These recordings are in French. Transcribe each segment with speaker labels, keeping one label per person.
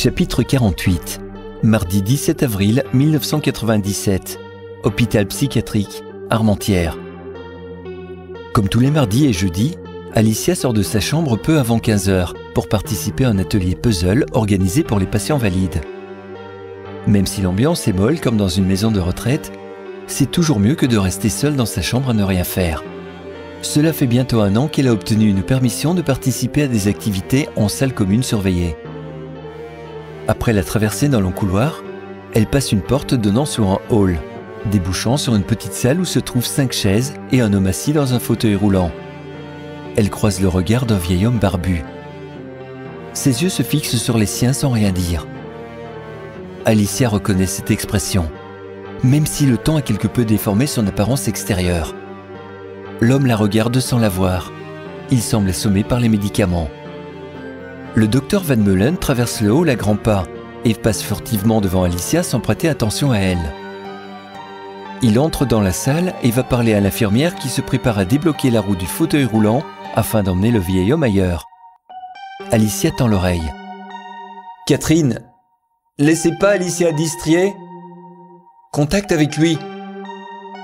Speaker 1: Chapitre 48. Mardi 17 avril 1997. Hôpital psychiatrique, Armentières. Comme tous les mardis et jeudis, Alicia sort de sa chambre peu avant 15 h pour participer à un atelier puzzle organisé pour les patients valides. Même si l'ambiance est molle comme dans une maison de retraite, c'est toujours mieux que de rester seule dans sa chambre à ne rien faire. Cela fait bientôt 1 an qu'elle a obtenu une permission de participer à des activités en salle commune surveillée. Après la traversée d'un long couloir, elle passe une porte donnant sur un hall, débouchant sur une petite salle où se trouvent 5 chaises et un homme assis dans un fauteuil roulant. Elle croise le regard d'un vieil homme barbu. Ses yeux se fixent sur les siens sans rien dire. Alicia reconnaît cette expression, même si le temps a quelque peu déformé son apparence extérieure. L'homme la regarde sans la voir. Il semble assommé par les médicaments. Le docteur Van Meulen traverse le hall à grands pas et passe furtivement devant Alicia sans prêter attention à elle. Il entre dans la salle et va parler à l'infirmière qui se prépare à débloquer la roue du fauteuil roulant afin d'emmener le vieil homme ailleurs. Alicia tend l'oreille. « Catherine, laissez pas Alicia distraire. Contact avec lui.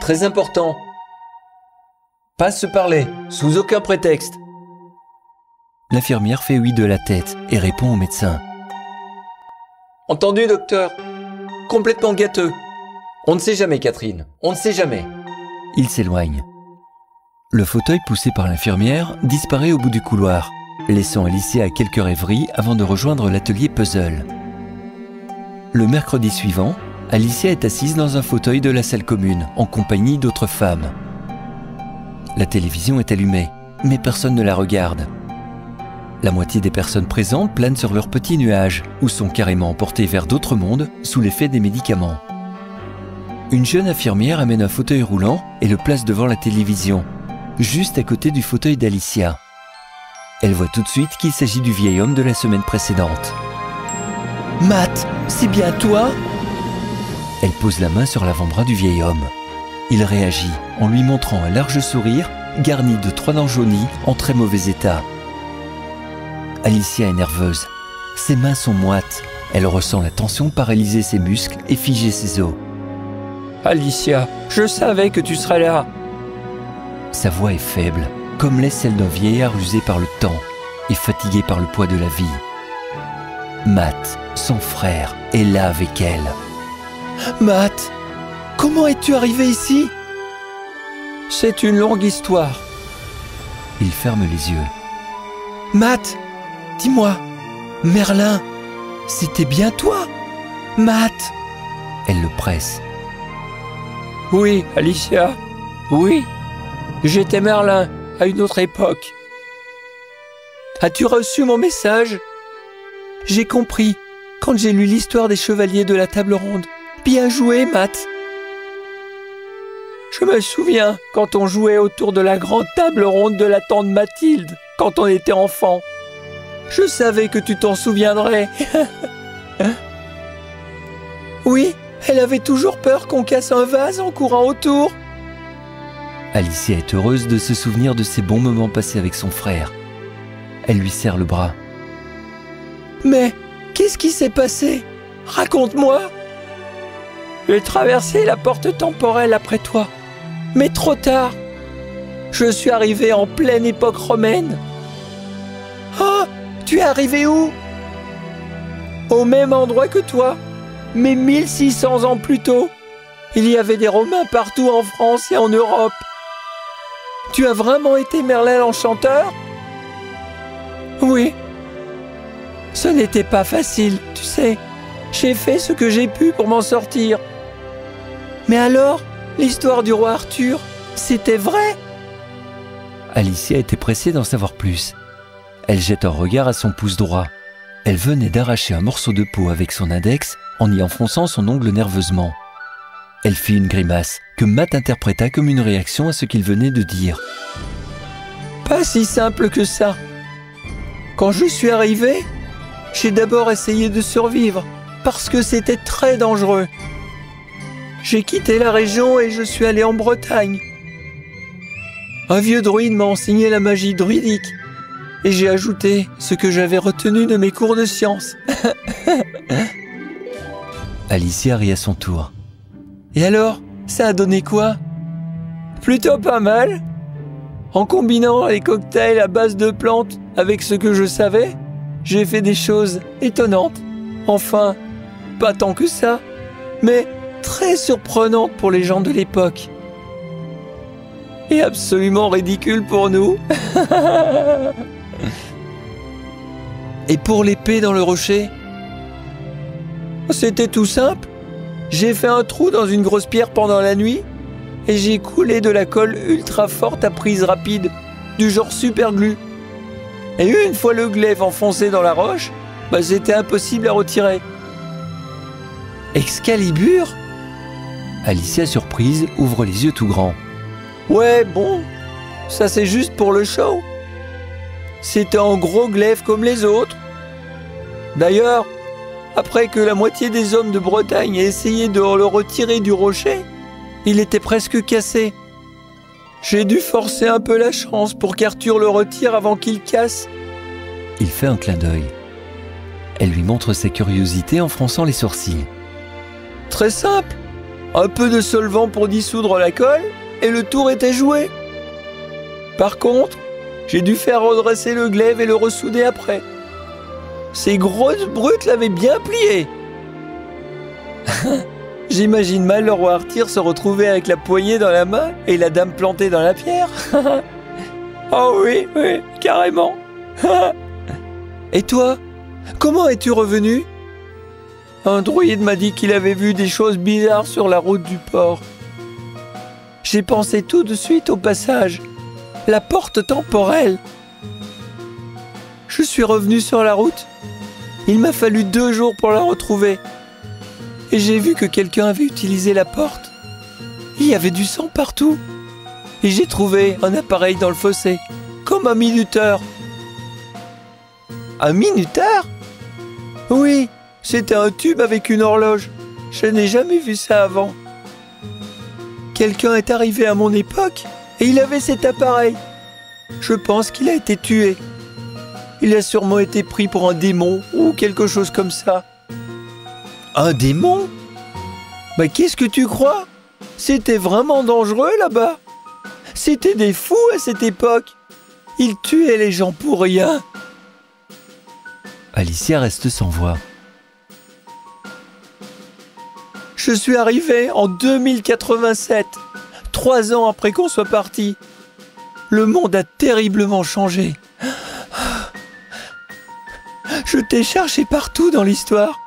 Speaker 1: Très important. Pas se parler, sous aucun prétexte. » L'infirmière fait oui de la tête et répond au médecin. « Entendu, docteur. Complètement gâteux. On ne sait jamais, Catherine, on ne sait jamais. » Il s'éloigne. Le fauteuil poussé par l'infirmière disparaît au bout du couloir, laissant Alicia à quelques rêveries avant de rejoindre l'atelier puzzle. Le mercredi suivant, Alicia est assise dans un fauteuil de la salle commune, en compagnie d'autres femmes. La télévision est allumée, mais personne ne la regarde. La moitié des personnes présentes planent sur leurs petits nuages ou sont carrément emportées vers d'autres mondes sous l'effet des médicaments. Une jeune infirmière amène un fauteuil roulant et le place devant la télévision, juste à côté du fauteuil d'Alicia. Elle voit tout de suite qu'il s'agit du vieil homme de la semaine précédente. « Matt, c'est bien toi ?» Elle pose la main sur l'avant-bras du vieil homme. Il réagit en lui montrant un large sourire garni de 3 dents jaunies en très mauvais état. Alicia est nerveuse. Ses mains sont moites. Elle ressent la tension paralyser ses muscles et figer ses os. « Alicia, je savais que tu serais là !» Sa voix est faible, comme l'est celle d'un vieillard usé par le temps et fatigué par le poids de la vie. Matt, son frère, est là avec elle. « Matt, comment es-tu arrivé ici ?»« C'est une longue histoire. » Il ferme les yeux. « Matt, dis-moi, Merlin, c'était bien toi, Matt ?» Elle le presse. « Oui, Alicia, oui, j'étais Merlin à une autre époque. As-tu reçu mon message ? J'ai compris quand j'ai lu l'histoire des chevaliers de la table ronde. Bien joué, Matt. Je me souviens quand on jouait autour de la grande table ronde de la tante Mathilde, quand on était enfant. Je savais que tu t'en souviendrais. Oui, elle avait toujours peur qu'on casse un vase en courant autour. » Alicia est heureuse de se souvenir de ces bons moments passés avec son frère. Elle lui serre le bras. « Mais qu'est-ce qui s'est passé ? Raconte-moi !»« J'ai traversé la porte temporelle après toi, mais trop tard. Je suis arrivé en pleine époque romaine. »« Ah, tu es arrivé où ? » ?»« Au même endroit que toi, mais 1600 ans plus tôt. Il y avait des Romains partout en France et en Europe. Tu as vraiment été Merlin l'Enchanteur ? Oui. Ce n'était pas facile, tu sais. J'ai fait ce que j'ai pu pour m'en sortir. Mais alors, l'histoire du roi Arthur, c'était vrai ? Alicia était pressée d'en savoir plus. Elle jette un regard à son pouce droit. Elle venait d'arracher un morceau de peau avec son index en y enfonçant son ongle nerveusement. Elle fit une grimace que Matt interpréta comme une réaction à ce qu'il venait de dire. « Pas si simple que ça. Quand je suis arrivé, j'ai d'abord essayé de survivre parce que c'était très dangereux. J'ai quitté la région et je suis allé en Bretagne. Un vieux druide m'a enseigné la magie druidique
Speaker 2: et j'ai ajouté ce que j'avais retenu de mes cours de sciences.
Speaker 1: Alicia rit à son tour.
Speaker 2: Et alors, ça a donné quoi? Plutôt pas mal. En combinant les cocktails à base de plantes avec ce que je savais, j'ai fait des choses étonnantes. Enfin, pas tant que ça, mais très surprenantes pour les gens de l'époque. Et absolument ridicules pour nous. Et pour l'épée dans le rocher? C'était tout simple. J'ai fait un trou dans une grosse pierre pendant la nuit et j'ai coulé de la colle ultra forte à prise rapide, du genre super glue. Et une fois le glaive enfoncé dans la roche, c'était impossible à retirer. Excalibur?
Speaker 1: Alicia, surprise, ouvre les yeux tout grands.
Speaker 2: Ouais, bon, ça c'est juste pour le show. C'était un gros glaive comme les autres. D'ailleurs, après que la moitié des hommes de Bretagne aient essayé de le retirer du rocher, il était presque cassé. J'ai dû forcer un peu la chance pour qu'Arthur le retire avant qu'il casse.
Speaker 1: Il fait un clin d'œil. Elle lui montre sa curiosité en fronçant les sourcils.
Speaker 2: Très simple. Un peu de solvant pour dissoudre la colle et le tour était joué. Par contre, j'ai dû faire redresser le glaive et le ressouder après. Ces grosses brutes l'avaient bien plié. J'imagine mal le roi Arthur se retrouver avec la poignée dans la main et la dame plantée dans la pierre. Oh oui, carrément. Et toi, comment es-tu revenu? Un druide m'a dit qu'il avait vu des choses bizarres sur la route du port. J'ai pensé tout de suite au passage, la porte temporelle. Je suis revenu sur la route. Il m'a fallu 2 jours pour la retrouver. Et j'ai vu que quelqu'un avait utilisé la porte. Il y avait du sang partout. Et j'ai trouvé un appareil dans le fossé, comme un minuteur. Un minuteur? Oui, c'était un tube avec une horloge. Je n'ai jamais vu ça avant. Quelqu'un est arrivé à mon époque et il avait cet appareil. Je pense qu'il a été tué. Il a sûrement été pris pour un démon ou quelque chose comme ça. Un démon? Qu'est-ce que tu crois? C'était vraiment dangereux là-bas. C'était des fous à cette époque. Ils tuaient les gens pour rien.
Speaker 1: Alicia reste sans voix.
Speaker 2: Je suis arrivé en 2087, 3 ans après qu'on soit parti. Le monde a terriblement changé. Je t'ai cherché partout dans l'histoire.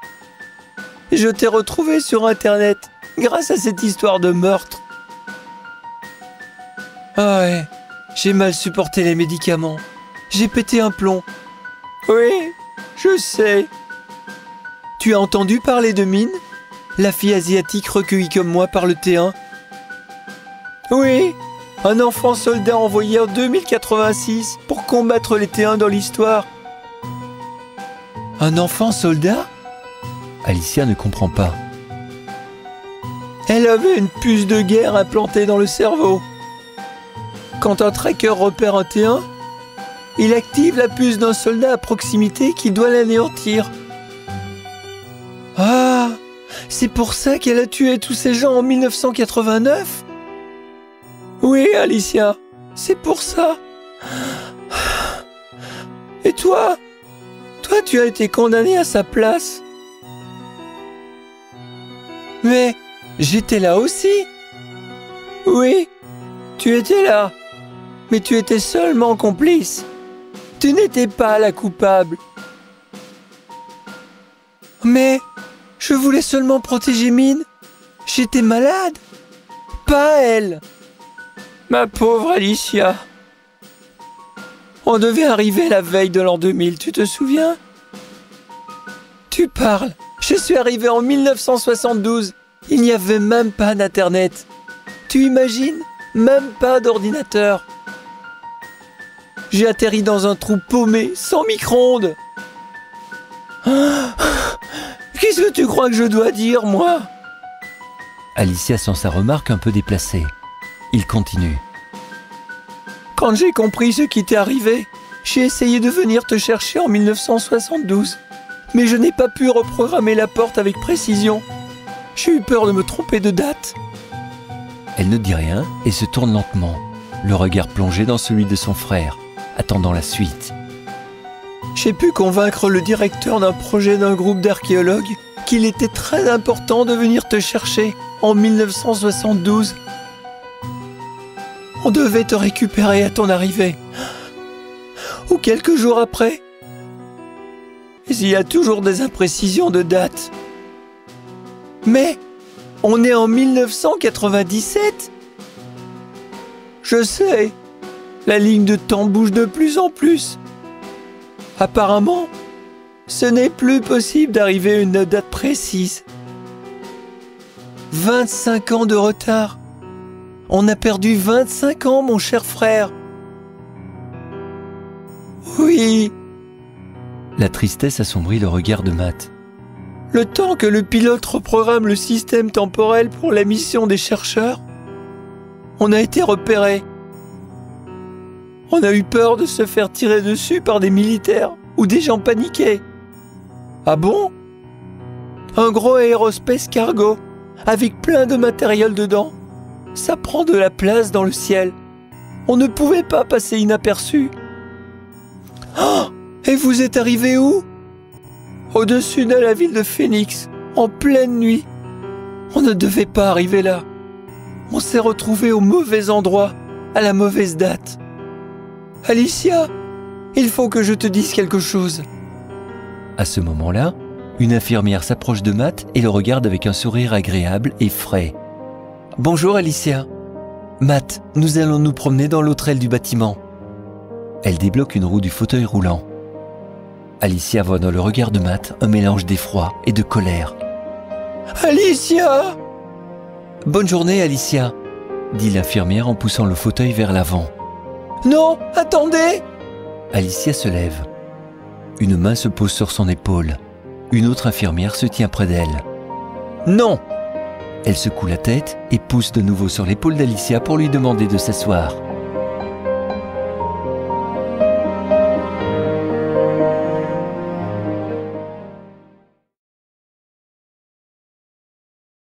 Speaker 2: Et je t'ai retrouvé sur Internet grâce à cette histoire de meurtre. Ah ouais, j'ai mal supporté les médicaments. J'ai pété un plomb. Oui, je sais. Tu as entendu parler de Mine, la fille asiatique recueillie comme moi par le T1? Oui, un enfant soldat envoyé en 2086 pour combattre les T1 dans l'histoire. Un enfant soldat?
Speaker 1: Alicia ne comprend pas.
Speaker 2: Elle avait une puce de guerre implantée dans le cerveau. Quand un tracker repère un T1, il active la puce d'un soldat à proximité qui doit l'anéantir. Ah, c'est pour ça qu'elle a tué tous ces gens en 1989? Oui, Alicia, c'est pour ça. Et toi? Toi, tu as été condamné à sa place. Mais j'étais là aussi. Oui, tu étais là. Mais tu étais seulement complice. Tu n'étais pas la coupable. Mais je voulais seulement protéger Mine. J'étais malade. Pas elle. Ma pauvre Alicia. On devait arriver la veille de l'an 2000, tu te souviens? Tu parles. Je suis arrivé en 1972. Il n'y avait même pas d'Internet. Tu imagines? Même pas d'ordinateur. J'ai atterri dans un trou paumé, sans micro-ondes. Qu'est-ce que tu crois que je dois dire, moi?
Speaker 1: Alicia sent sa remarque un peu déplacée. Il continue.
Speaker 2: Quand j'ai compris ce qui t'est arrivé, J'ai essayé de venir te chercher en 1972, mais je n'ai pas pu reprogrammer la porte avec précision. J'ai eu peur de me tromper de date. »
Speaker 1: Elle ne dit rien et se tourne lentement, le regard plongé dans celui de son frère, attendant la suite.
Speaker 2: « J'ai pu convaincre le directeur d'un projet d'un groupe d'archéologues qu'il était très important de venir te chercher en 1972. On devait te récupérer à ton arrivée, ou quelques jours après. Il y a toujours des imprécisions de date. Mais on est en 1997. Je sais, la ligne de temps bouge de plus en plus. Apparemment, ce n'est plus possible d'arriver à une date précise. 25 ans de retard. On a perdu 25 ans, mon cher frère. Oui.
Speaker 1: La tristesse assombrit le regard de Matt.
Speaker 2: Le temps que le pilote reprogramme le système temporel pour la mission des chercheurs, on a été repéré. On a eu peur de se faire tirer dessus par des militaires ou des gens paniqués. Ah bon? Un gros aérospace cargo avec plein de matériel dedans. Ça prend de la place dans le ciel. On ne pouvait pas passer inaperçu. Oh! Et vous êtes arrivé où? Au-dessus de la ville de Phoenix, en pleine nuit. On ne devait pas arriver là. On s'est retrouvés au mauvais endroit, à la mauvaise date. Alicia, il faut que je te dise quelque chose.
Speaker 1: À ce moment-là, une infirmière s'approche de Matt et le regarde avec un sourire agréable et frais.
Speaker 2: « Bonjour Alicia. Matt, nous allons nous promener dans l'autre aile du bâtiment. »
Speaker 1: Elle débloque une roue du fauteuil roulant. Alicia voit dans le regard de Matt un mélange d'effroi et de colère.
Speaker 2: « Alicia !»«
Speaker 1: Bonne journée, Alicia !» dit l'infirmière en poussant le fauteuil vers l'avant.
Speaker 2: « Non, attendez !»
Speaker 1: Alicia se lève. Une main se pose sur son épaule. Une autre infirmière se tient près d'elle.
Speaker 2: « Non !»
Speaker 1: Elle secoue la tête et pousse de nouveau sur l'épaule d'Alicia pour lui demander de s'asseoir.